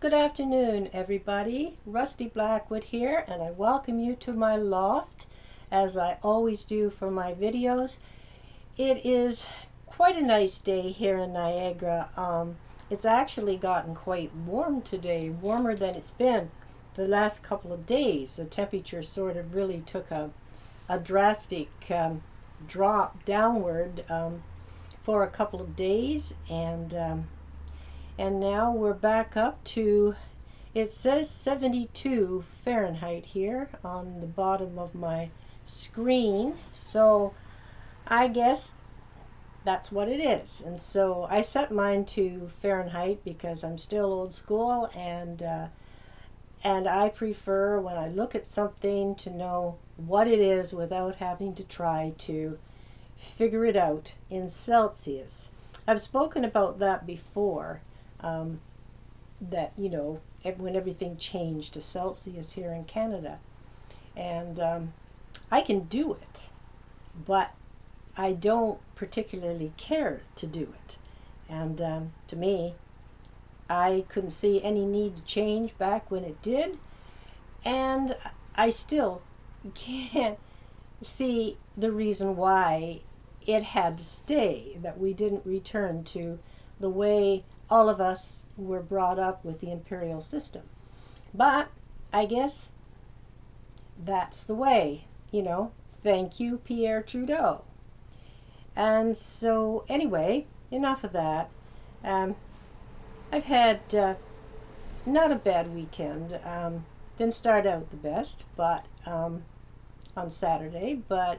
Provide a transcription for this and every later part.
Good afternoon, everybody. Rusty Blackwood here, and I welcome you to my loft, as I always do for my videos. It is quite a nice day here in Niagara. It's actually gotten quite warm today, warmer than it's been the last couple of days. The temperature sort of really took a drastic drop downward for a couple of days, and now we're back up to, it says 72 Fahrenheit here on the bottom of my screen, so I guess that's what it is. And so I set mine to Fahrenheit because I'm still old school, and I prefer, when I look at something, to know what it is without having to try to figure it out in Celsius. I've spoken about that before. That, when everything changed to Celsius here in Canada. And I can do it, but I don't particularly care to do it. And to me, I couldn't see any need to change back when it did, and I still can't see the reason why it had to stay, that we didn't return to the way all of us were brought up with the imperial system. But I guess that's the way, Thank you, Pierre Trudeau. And so, anyway, enough of that. I've had not a bad weekend. Didn't start out the best, but on Saturday. But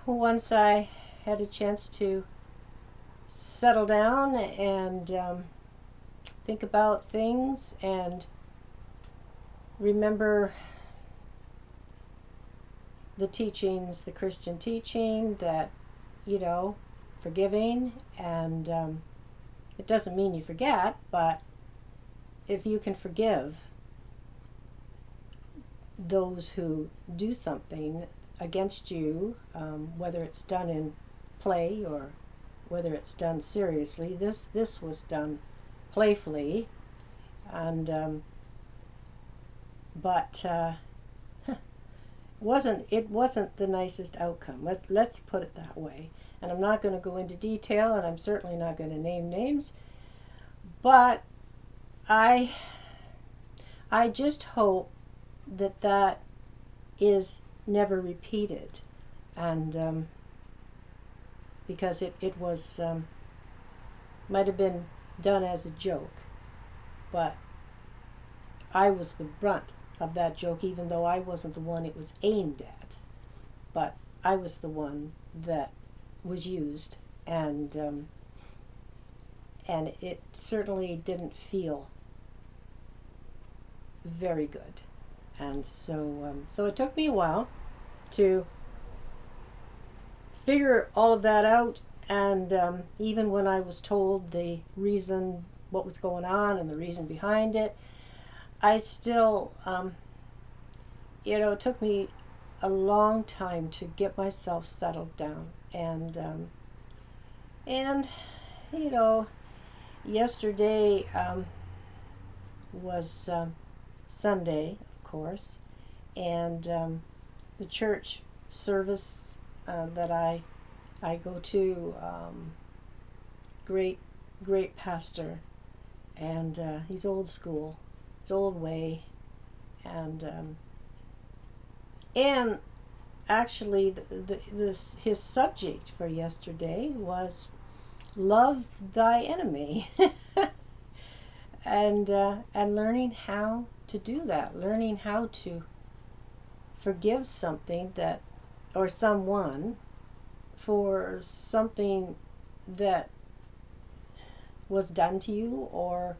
once I had a chance to settle down and think about things and remember the teachings, the Christian teaching that, forgiving, and it doesn't mean you forget, but if you can forgive those who do something against you, whether it's done in play or whether it's done seriously. This was done playfully, and but it wasn't the nicest outcome. Let's put it that way. And I'm not going to go into detail, and I'm certainly not going to name names. But I just hope that is never repeated, and because it was might have been done as a joke, but I was the brunt of that joke, even though I wasn't the one it was aimed at, but I was the one that was used, and it certainly didn't feel very good. And so it took me a while to figure all of that out, and even when I was told the reason, what was going on and the reason behind it, I still, it took me a long time to get myself settled down, and yesterday was Sunday, of course, and the church service that I go to, great pastor, and he's old school, his old way, and actually his subject for yesterday was love thy enemy, and learning how to do that, learning how to forgive something that, or someone, for something that was done to you or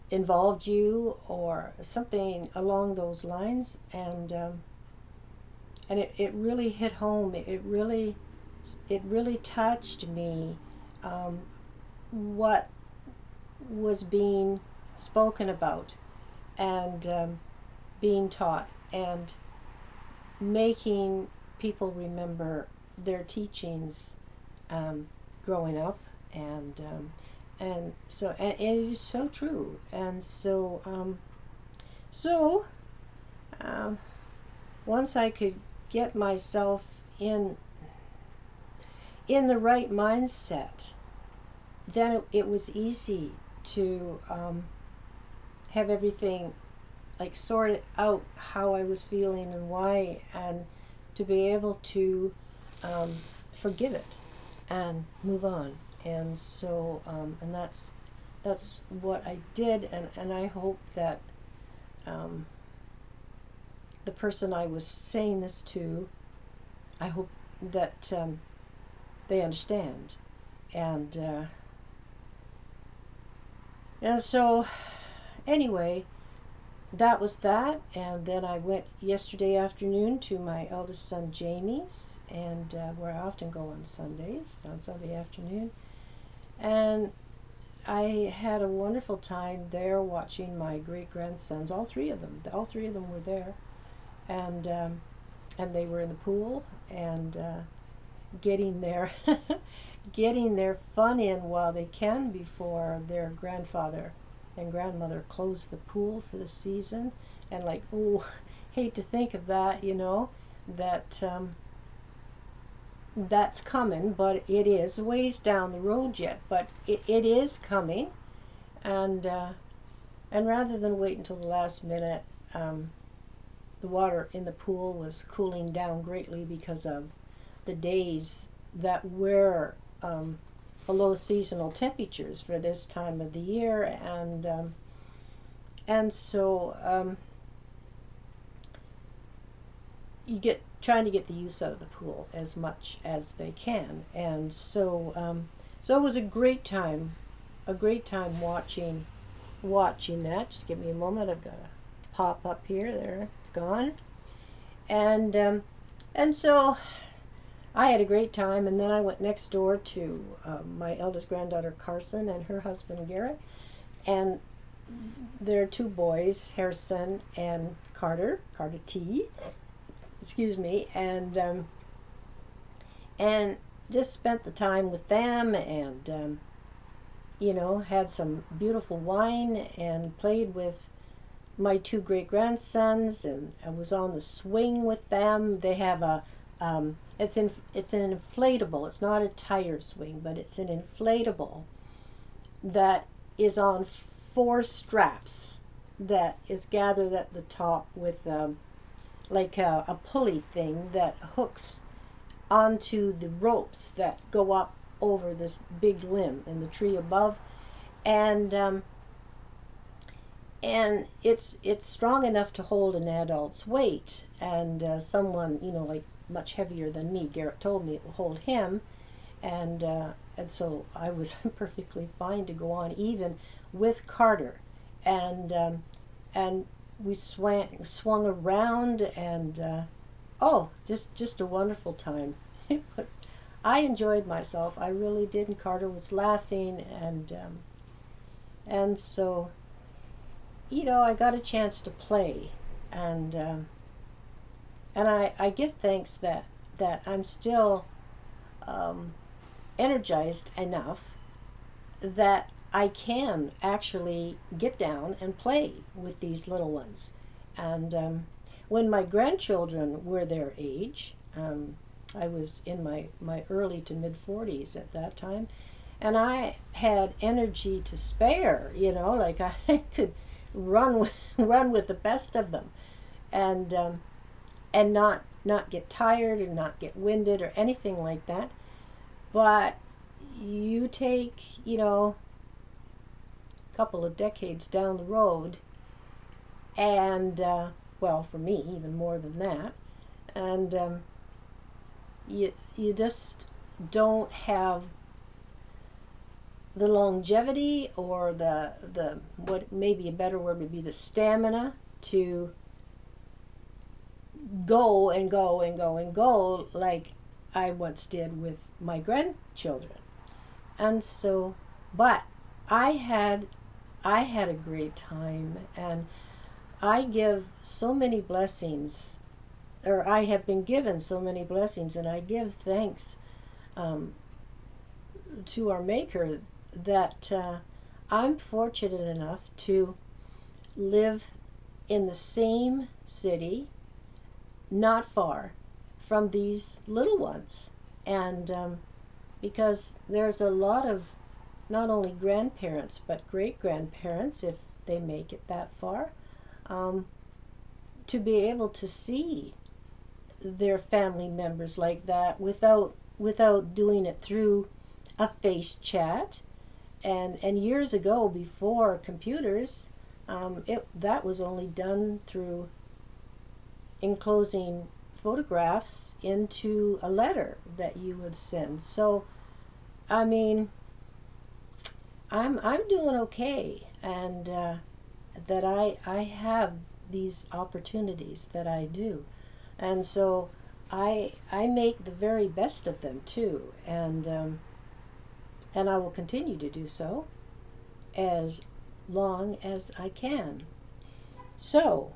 involved you or something along those lines, and it really hit home. It really touched me, what was being spoken about and being taught, and making people remember their teachings growing up, and And it is so true. And so um, once I could get myself in the right mindset, then it was easy to have everything like sorted out, how I was feeling and why, and to be able to forgive it and move on. And so and that's what I did, and I hope that the person I was saying this to, I hope that they understand. And and so anyway, that was that. And then I went yesterday afternoon to my eldest son Jamie's, and where I often go on Sundays, on Sunday afternoon. And I had a wonderful time there watching my great-grandsons, all three of them. All three of them were there. And they were in the pool and getting their getting their fun in while they can before their grandfather and grandmother close the pool for the season. And like, oh, hate to think of that, that that's coming, but it is a ways down the road yet, but it is coming. And rather than wait until the last minute, the water in the pool was cooling down greatly because of the days that were below seasonal temperatures for this time of the year. And so you get trying to get the use out of the pool as much as they can. And so so it was a great time watching that. Just give me a moment. I've got a pop up here. There, it's gone. And so I had a great time. And then I went next door to my eldest granddaughter Carson and her husband Garrett, and their two boys, Harrison and Carter T. Excuse me. And just spent the time with them, and had some beautiful wine and played with my two great-grandsons, and I was on the swing with them. They have a it's an inflatable. It's not a tire swing, but it's an inflatable that is on 4 straps that is gathered at the top with like a pulley thing that hooks onto the ropes that go up over this big limb in the tree above. And it's strong enough to hold an adult's weight, and someone like much heavier than me, Garrett told me it will hold him, and so I was perfectly fine to go on even with Carter, and we swung around, and just a wonderful time. It was. I enjoyed myself. I really did, and Carter was laughing, and so I got a chance to play, and I give thanks that I'm still energized enough that I can actually get down and play with these little ones. And when my grandchildren were their age, I was in my early to mid 40s at that time, and I had energy to spare. Like I could run with the best of them, and not get tired or not get winded or anything like that. But you take a couple of decades down the road, and well, for me even more than that, and you just don't have the longevity or the what maybe a better word would be the stamina to go and go and go and go like I once did with my grandchildren. And so, but I had a great time, and I give so many blessings, or I have been given so many blessings, and I give thanks to our Maker that I'm fortunate enough to live in the same city, not far from these little ones. And because there's a lot of not only grandparents but great grandparents, if they make it that far, to be able to see their family members like that without doing it through a face chat. And years ago, before computers, that was only done through enclosing photographs into a letter that you would send. So, I mean, I'm doing okay, and that I have these opportunities that I do, and so I make the very best of them too, and I will continue to do so as long as I can. So,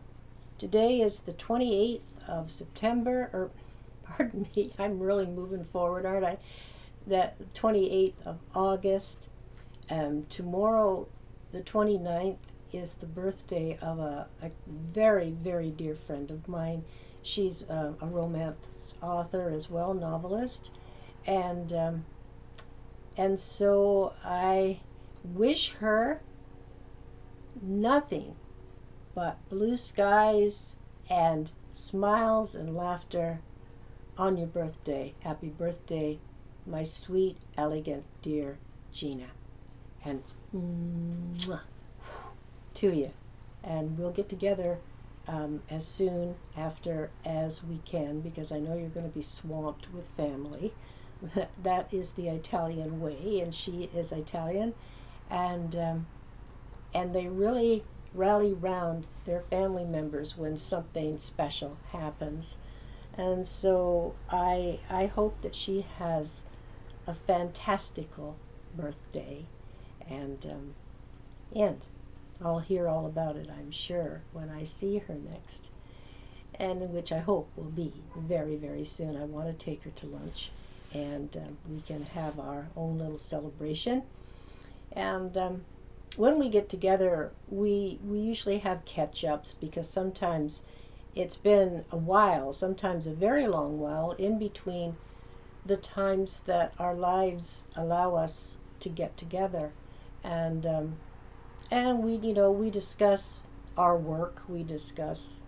today is the 28th of September, or pardon me, I'm really moving forward, aren't I? That 28th of August. Tomorrow, the 29th, is the birthday of a very, very dear friend of mine. She's a romance author as well, novelist, and so I wish her nothing but blue skies and smiles and laughter on your birthday. Happy birthday, my sweet, elegant, dear Gina. And mwah, to you. And we'll get together as soon after as we can, because I know you're going to be swamped with family. That is the Italian way, and she is Italian, and they really rally round their family members when something special happens. And so I hope that she has a fantastical birthday, and I'll hear all about it, I'm sure, when I see her next, and which I hope will be very, very soon. I want to take her to lunch, and we can have our own little celebration. And when we get together, we usually have catch-ups, because sometimes it's been a while, sometimes a very long while, in between the times that our lives allow us to get together. And we discuss our work, we discuss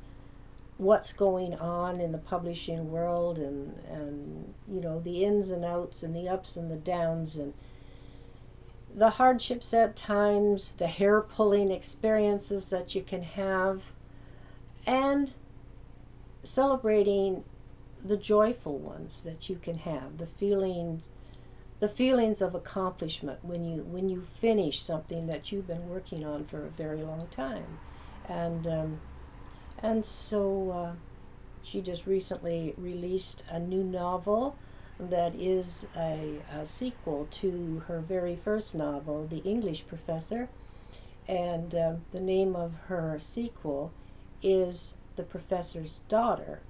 what's going on in the publishing world, and the ins and outs and the ups and the downs, and the hardships at times, the hair pulling experiences that you can have, and celebrating the joyful ones that you can have, the feelings of accomplishment when you finish something that you've been working on for a very long time. And so she just recently released a new novel that is a sequel to her very first novel, The English Professor, and the name of her sequel is The Professor's Daughter,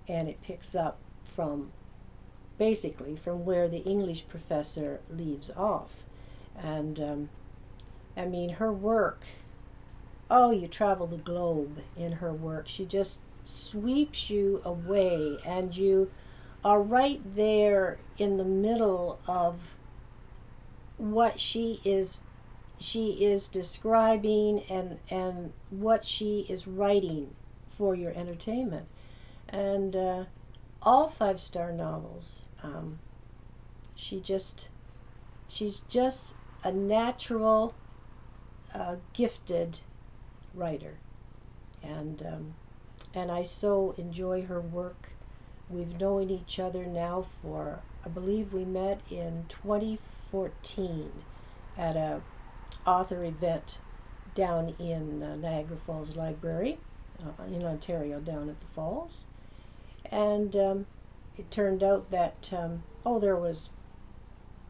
and it picks up from basically from where the English professor leaves off. And I mean, her work, oh, you travel the globe in her work. She just sweeps you away, and you are right there in the middle of what she is describing, and what she is writing for your entertainment. And all 5-star novels. She's just a natural, gifted writer, and I so enjoy her work. We've known each other now for, I believe we met in 2014 at a author event down in Niagara Falls Library in Ontario, down at the Falls. And it turned out that, there was,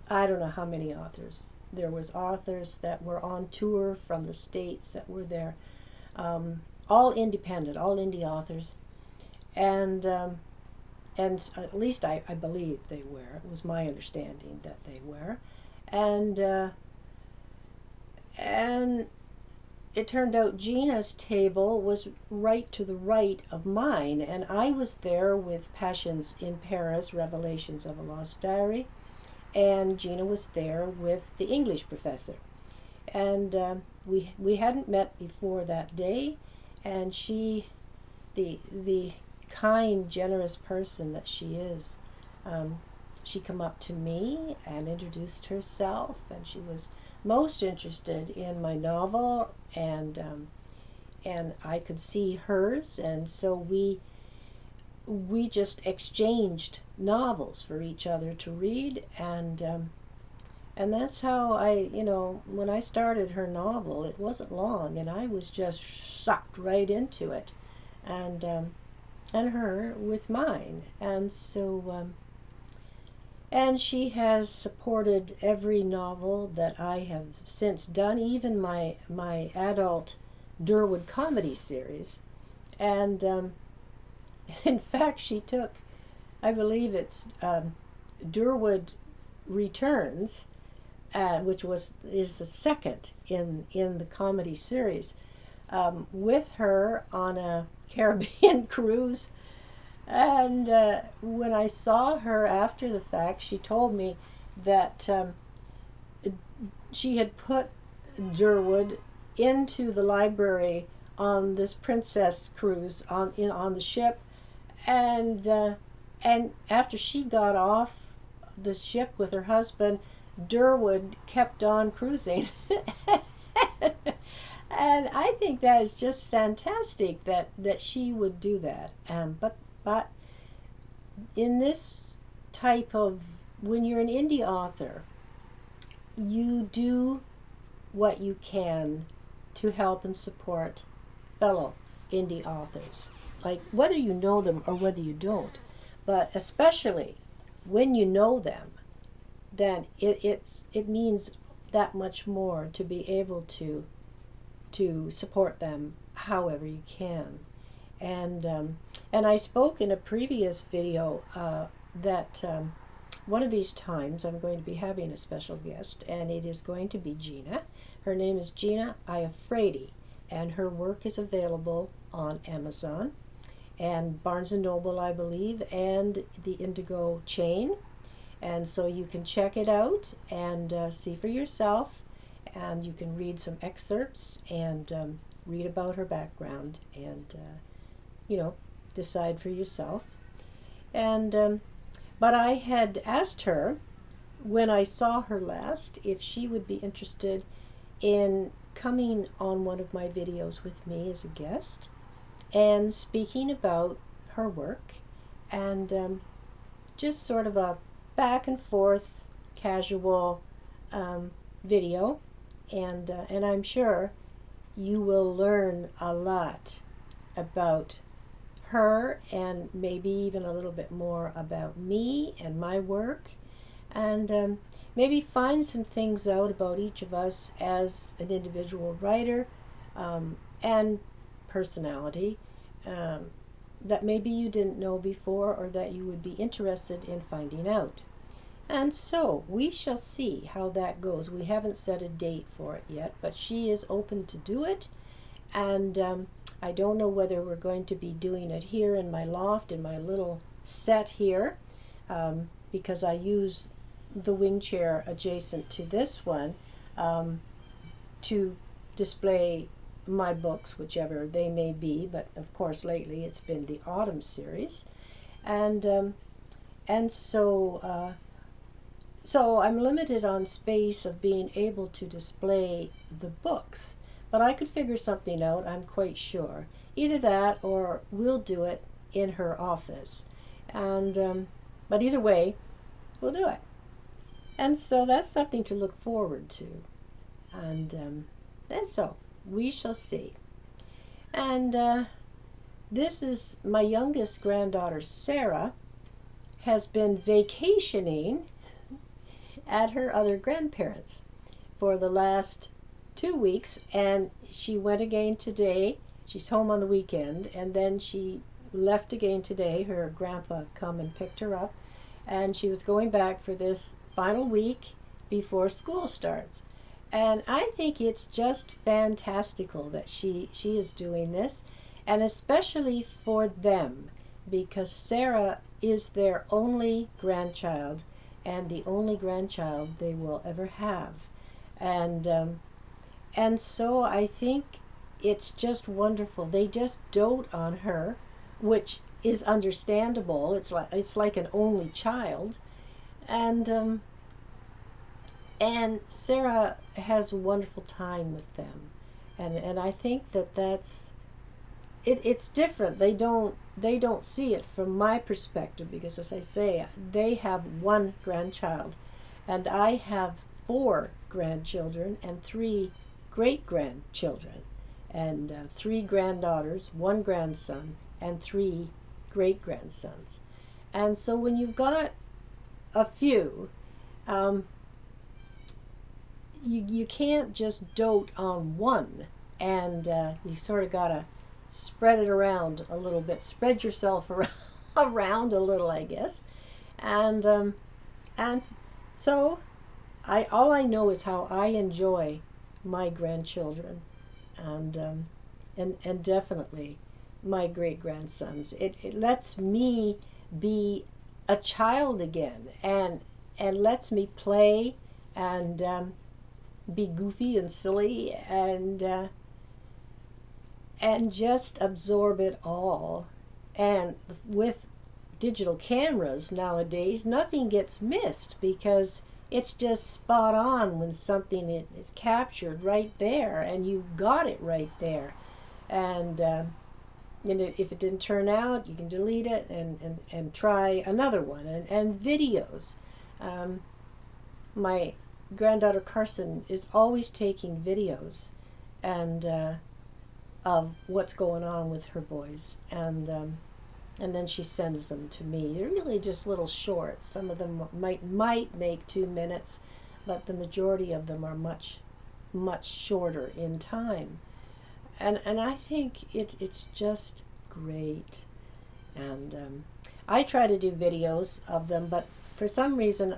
I don't know how many authors. There was authors that were on tour from the States that were there, all independent, all indie authors. And at least I believe they were. It was my understanding that they were. And And it turned out Gina's table was right to the right of mine, and I was there with Passions in Paris, Revelations of a Lost Diary, and Gina was there with the English professor. And we hadn't met before that day, and she, the kind, generous person that she is, she come up to me and introduced herself, and she was most interested in my novel, and I could see hers, and so we just exchanged novels for each other to read, and that's how when I started her novel, it wasn't long, and I was just sucked right into it, and her with mine, and so. And she has supported every novel that I have since done, even my adult Durwood comedy series. And in fact, she took, I believe it's Durwood Returns, which is the second in the comedy series, with her on a Caribbean cruise. And when I saw her after the fact, she told me that she had put Durwood into the library on this princess cruise on the ship, and after she got off the ship with her husband, Durwood kept on cruising. And I think that is just fantastic that she would do that. But in this type of, when you're an indie author, you do what you can to help and support fellow indie authors, like whether you know them or whether you don't. But especially when you know them, then it means that much more to be able to support them however you can. And I spoke in a previous video that one of these times I'm going to be having a special guest, and it is going to be Gina. Her name is Gina Ivory, and her work is available on Amazon and Barnes & Noble, I believe, and the Indigo chain. And so you can check it out and see for yourself, and you can read some excerpts and read about her background and decide for yourself. And but I had asked her when I saw her last if she would be interested in coming on one of my videos with me as a guest and speaking about her work, and just sort of a back and forth casual video, and I'm sure you will learn a lot about her, and maybe even a little bit more about me and my work, and maybe find some things out about each of us as an individual writer and personality that maybe you didn't know before, or that you would be interested in finding out. And so we shall see how that goes. We haven't set a date for it yet, but she is open to do it. And I don't know whether we're going to be doing it here in my loft, in my little set here, because I use the wing chair adjacent to this one to display my books, whichever they may be. But of course, lately it's been the autumn series, and so I'm limited on space of being able to display the books, but I could figure something out, I'm quite sure. Either that, or we'll do it in her office. And but either way, we'll do it. And so that's something to look forward to. And so we shall see. And this is my youngest granddaughter, Sarah, has been vacationing at her other grandparents for the last 2 weeks, and she went again today. She's home on the weekend, and then she left again today. Her grandpa come and picked her up, and she was going back for this final week before school starts. And I think it's just fantastical that she is doing this, and especially for them, because Sarah is their only grandchild and the only grandchild they will ever have. And so I think it's just wonderful. They just dote on her, which is understandable. It's like an only child, and and Sarah has a wonderful time with them, and I think that that's it. It's different. They don't see it from my perspective because, as I say, they have one grandchild, and I have four grandchildren and three great grandchildren, and three granddaughters, one grandson, and three great grandsons. And so when you've got a few, um, you can't just dote on one, and you sort of got to spread it around a little bit, spread yourself around, around a little, I guess. And um, and so I all I know is how I enjoy my grandchildren, and and definitely my great grandsons. It lets me be a child again, and lets me play, and be goofy and silly, and just absorb it all. And with digital cameras nowadays, nothing gets missed because it's just spot on when something is captured right there, and you've got it right there. And if it didn't turn out, you can delete it and try another one. And videos. My granddaughter Carson is always taking videos and of what's going on with her boys, and then she sends them to me. They're really just little shorts. Some of them might make 2 minutes, but the majority of them are much shorter in time. And I think it's just great. And I try to do videos of them, but for some reason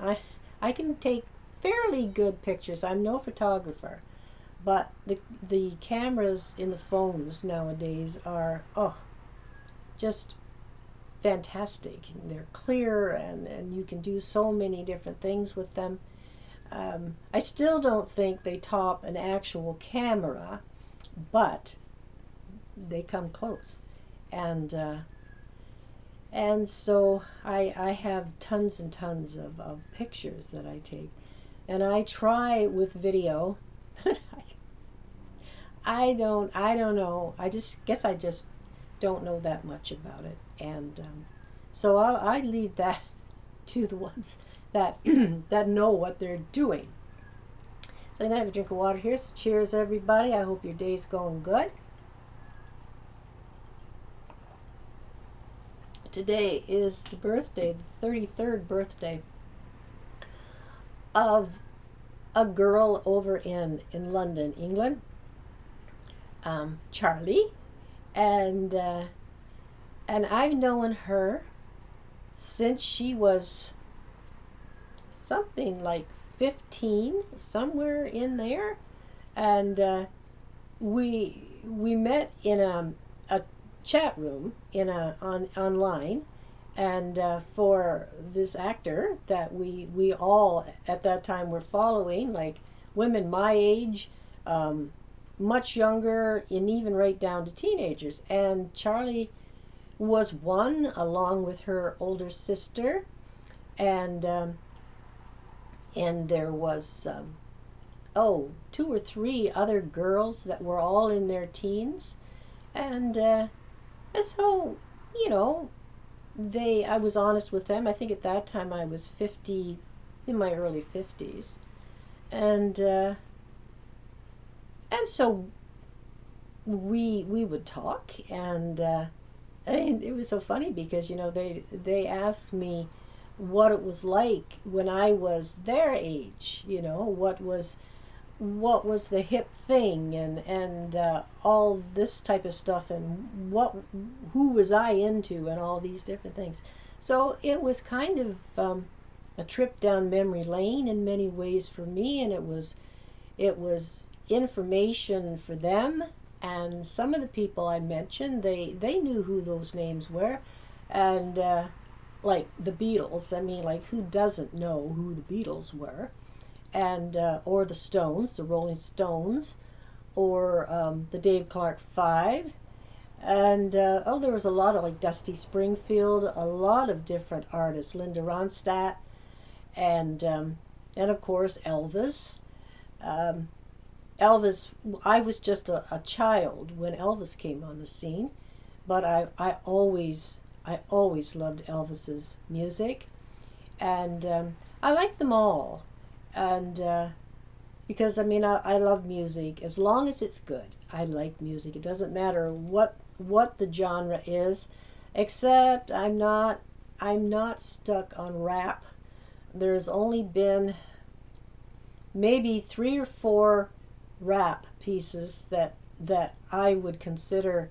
I can take fairly good pictures. I'm no photographer, but the cameras in the phones nowadays are just fantastic. They're clear, and you can do so many different things with them. I still don't think they top an actual camera, but they come close. And so I have tons and tons of pictures that I take, and I try with video. I don't know. I just guess I just don't know that much about it, and so I leave that to the ones that that know what they're doing. So I'm gonna have a drink of water here. So cheers, everybody. I hope your day's going good. Today is the birthday, the 33rd birthday of a girl over in London, England, Charlie, and I've known her since she was something like 15, somewhere in there, and we met in a chat room online, and for this actor that we all at that time were following, like women my age, much younger, and even right down to teenagers. And Charlie was one, along with her older sister, and there was 2 or 3 other girls that were all in their teens, and so, I was honest with them. I think at that time I was 50, in my early 50s, and so we would talk, and it was so funny because they asked me what it was like when I was their age. What was the hip thing, and all this type of stuff, and who was I into, and all these different things. So it was kind of a trip down memory lane in many ways for me, and It was information for them, and some of the people I mentioned, they knew who those names were, and like the Beatles. I mean, like who doesn't know who the Beatles were? And or the Stones, the Rolling Stones, or the Dave Clark Five, and oh, there was a lot of like Dusty Springfield, a lot of different artists, Linda Ronstadt, and of course Elvis. Um, Elvis, I was just a child when Elvis came on the scene, but I always loved Elvis's music, and I like them all, and because I mean I love music as long as it's good. I like music. It doesn't matter what the genre is, except I'm not stuck on rap. There's only been maybe 3 or 4 rap pieces that I would consider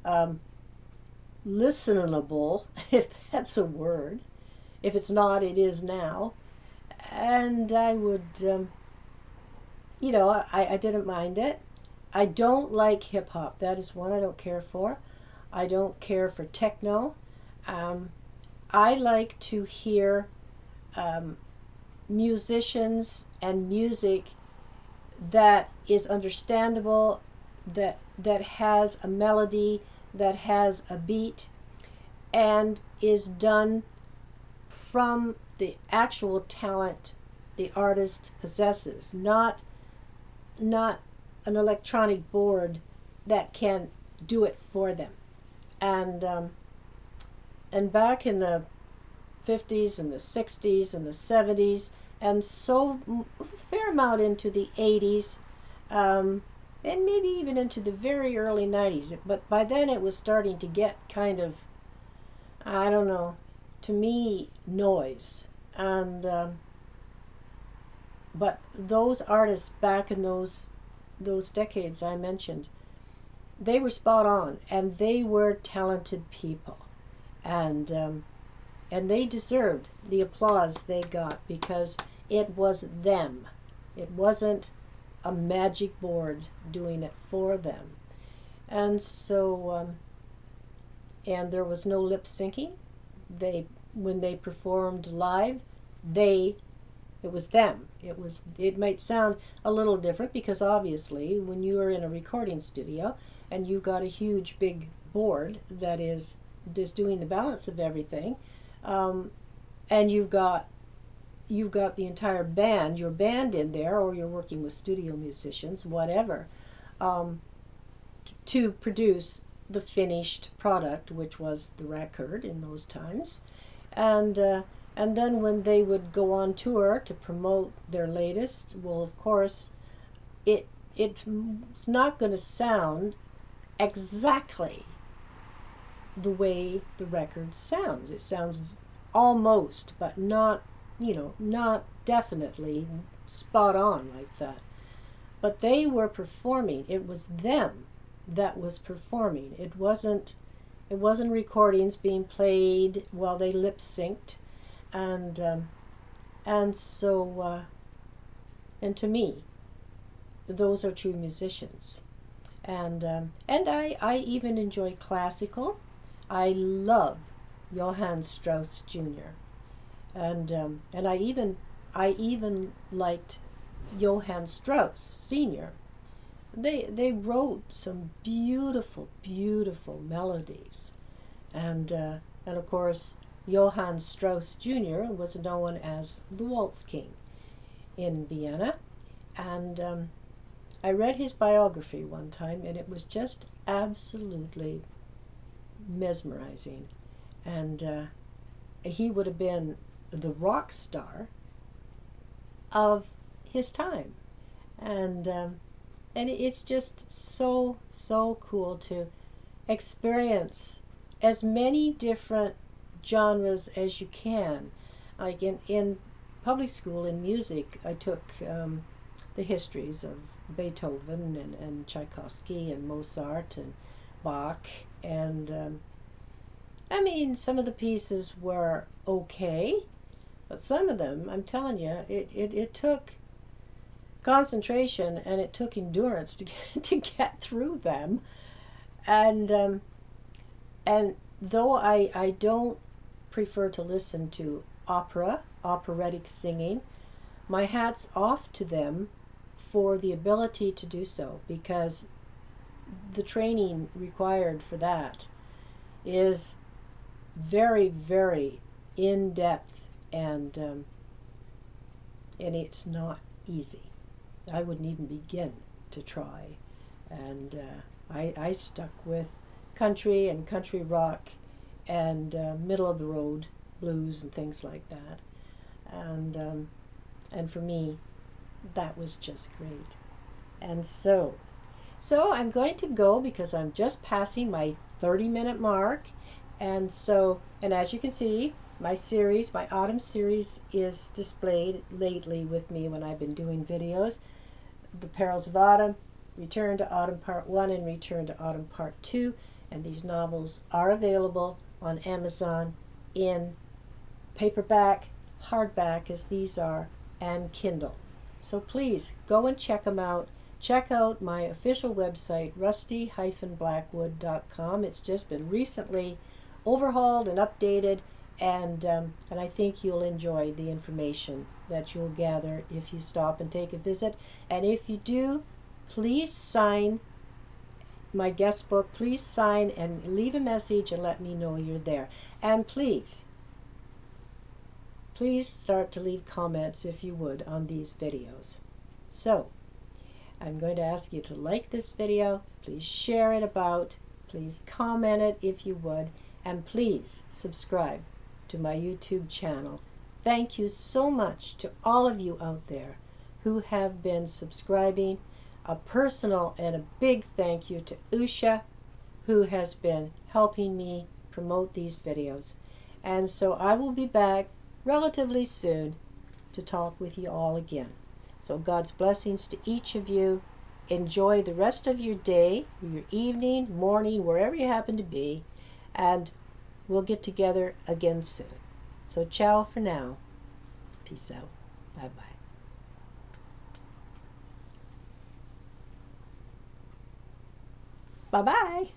um, listenable, if that's a word. If it's not, it is now. And I would, I didn't mind it. I don't like hip hop. That is one I don't care for. I don't care for techno. Um, I like to hear um, musicians and music that is understandable, that has a melody, that has a beat, and is done from the actual talent the artist possesses, not an electronic board that can do it for them. And and back in the 50s and the 60s and the 70s, and so a fair amount into the 80s, and maybe even into the very early 90s. But by then it was starting to get kind of, I don't know, to me, noise. And but those artists back in those decades I mentioned, they were spot on, and they were talented people, and and they deserved the applause they got because it was them. It wasn't a magic board doing it for them, and so and there was no lip syncing. They when they performed live, they it was them. It might sound a little different because obviously when you are in a recording studio and you've got a huge big board that is just doing the balance of everything, um, and you've got the entire band, your band in there, or you're working with studio musicians, whatever, um, to produce the finished product, which was the record in those times, and and then when they would go on tour to promote their latest, well, of course, it's not going to sound exactly the way the record sounds. It sounds almost, but not, not definitely spot on like that. But they were performing. It was them that was performing. It wasn't recordings being played while they lip synced, and and so and to me, those are true musicians. And I even enjoy classical. I love Johann Strauss Jr. And I even liked Johann Strauss Sr. They wrote some beautiful melodies, and of course Johann Strauss Jr. was known as the Waltz King in Vienna, and I read his biography one time, and it was just absolutely mesmerizing, and he would have been the rock star of his time, and it's just so cool to experience as many different genres as you can. Like in public school in music, I took the histories of Beethoven and Tchaikovsky and Mozart and Bach, and I mean, some of the pieces were okay, but some of them, I'm telling you, it took concentration, and it took endurance to get through them. And and though I don't prefer to listen to operatic singing, my hat's off to them for the ability to do so, because the training required for that is very, very in depth, and it's not easy. I wouldn't even begin to try. And I stuck with country and country rock and middle of the road blues and things like that. And for me, that was just great. And so I'm going to go, because I'm just passing my 30-minute mark. And as you can see, my autumn series is displayed lately with me when I've been doing videos. The Perils of Autumn, Return to Autumn Part 1 and Return to Autumn Part 2. And these novels are available on Amazon in paperback, hardback as these are, and Kindle. So please go and check them out. Check out my official website, rusty-blackwood.com. It's just been recently overhauled and updated, and I think you'll enjoy the information that you'll gather if you stop and take a visit. And if you do, please sign my guest book. Please sign and leave a message and let me know you're there. And please start to leave comments, if you would, on these videos. So I'm going to ask you to like this video. Please share it about. Please comment it if you would. And please subscribe to my YouTube channel. Thank you so much to all of you out there who have been subscribing. A personal and a big thank you to Usha, who has been helping me promote these videos. And so I will be back relatively soon to talk with you all again. So God's blessings to each of you. Enjoy the rest of your day, or your evening, morning, wherever you happen to be, and we'll get together again soon. So ciao for now. Peace out. Bye-bye. Bye-bye.